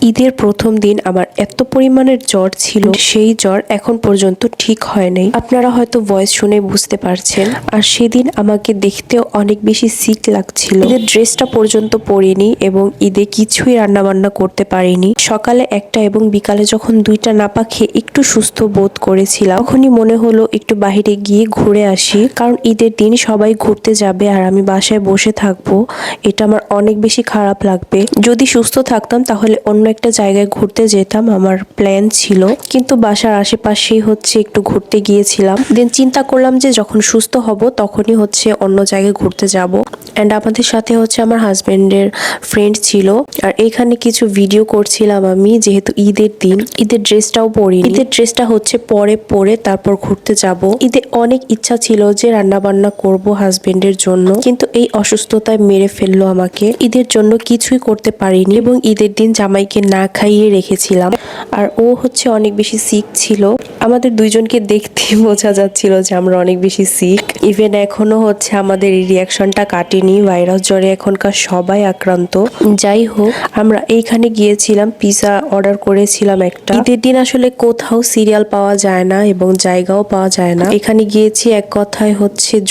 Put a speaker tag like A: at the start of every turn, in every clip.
A: ঈদের প্রথম দিন আমার এত পরিমাণের জ্বর ছিল, সেই জ্বর এখন পর্যন্ত ঠিক হয় নাই। আপনারা হয়তো ভয়েস শুনে বুঝতে পারছেন। আর সেদিন আমাকে দেখতেও অনেক বেশি সিক লাগছিল। ঈদের ড্রেসটা পর্যন্ত পরিনি এবং ঈদে কিছুই রান্না বান্না করতে পারিনি। সকালে একটা এবং বিকালে যখন দুইটা নাপা খেয়ে একটু সুস্থ বোধ করেছিলাম, তখনই মনে হলো একটু বাইরে গিয়ে ঘুরে আসি, কারণ ঈদের দিন সবাই ঘুরতে যাবে আর আমি বাসায় বসে থাকবো। এটা আমার অনেক বেশি খারাপ লাগবে। যদি সুস্থ থাকতাম তাহলে অন্য একটা জায়গায় ঘুরতে যেতাম, আমার প্ল্যান ছিল, কিন্তু বাসার আশেপাশেই একটু ঘুরতে গিয়েছিলাম। দেন চিন্তা করলাম যে যখন সুস্থ হব তখনই অন্য জায়গায় ঘুরতে যাব। অ্যান্ড আমাদের সাথে আমার হাজবেন্ডের ফ্রেন্ড ছিল। আর এখানে কিছু ভিডিও করছিলাম আমি, যেহেতু ঈদের দিন। ঈদের ড্রেসটাও পরিনি। ঈদের ড্রেসটা পরে তারপর ঘুরতে যাব। ঈদে অনেক ইচ্ছা ছিল যে রান্না বান্না করব হাজবেন্ডের জন্য, কিন্তু এই অসুস্থতায় মেরে ফেললো আমাকে। ঈদের জন্য কিছুই করতে পারিনি এবং ঈদের দিন জামাইকে না খাইয়ে রেখেছিলাম। আর ও অনেক বেশি সিক ছিল। আমাদের দুইজনকে দেখতে বোঝা যাচ্ছিল যে আমরা অনেক বেশি সিক। ইভেন এখনো আমাদের এই রিয়াকশনটা কাটেনি। ভাইরাস জ্বরে এখনকার সবাই আক্রান্ত। যাই হোক, আমরা এইখানে গিয়েছিলাম, পিৎজা অর্ডার করেছিলাম একটা। ঈদের দিন আসলে কোথাও সিরিয়াল পাওয়া যায় না এবং জায়গাও পাওয়া যায় না। এখানে গিয়েছি, এক কথায়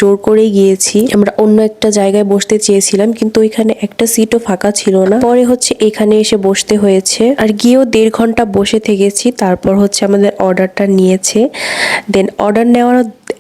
A: জোর করেই গিয়েছি। আমরা অন্য একটা জায়গায় বসতে চেয়েছিলাম, কিন্তু ওইখানে একটা সিটও ফাঁকা ছিল না। পরে এখানে এসে বসতে হয়েছে। আর গিয়েও 1.5 ঘন্টা বসে থেকেছি। তারপর আমাদের অর্ডারটা নিয়েছে। দেন অর্ডার নেওয়ার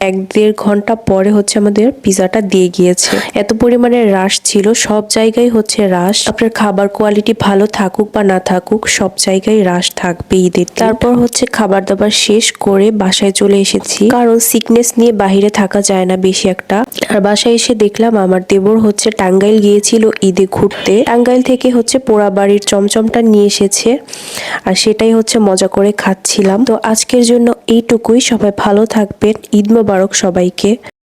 A: 1-1.5 ঘন্টা পরে আমাদের পিৎজাটা দিয়ে গিয়েছে। এত পরিমাণে রাশ ছিল, সব জায়গায় রাশ। আপনার খাবার কোয়ালিটি ভালো থাকুক বা না থাকুক, সব জায়গায় রাশ থাকবে ঈদের। তারপর খাবার দাবার শেষ করে বাসায় চলে এসেছি, কারণ সিকনেস নিয়ে বাহিরে থাকা যায় না বেশি একটা। আর বাসায় এসে দেখলাম আমার দেবর টাঙ্গাইল গিয়েছিল ঈদে ঘুরতে। টাঙ্গাইল থেকে পোড়াবাড়ির চমচমটা নিয়ে এসেছে, আর সেটাই মজা করে খাচ্ছিলাম। তো আজকের জন্য এইটুকুই। সবাই ভালো থাকবেন। ঈদ মোবারক সবাইকে।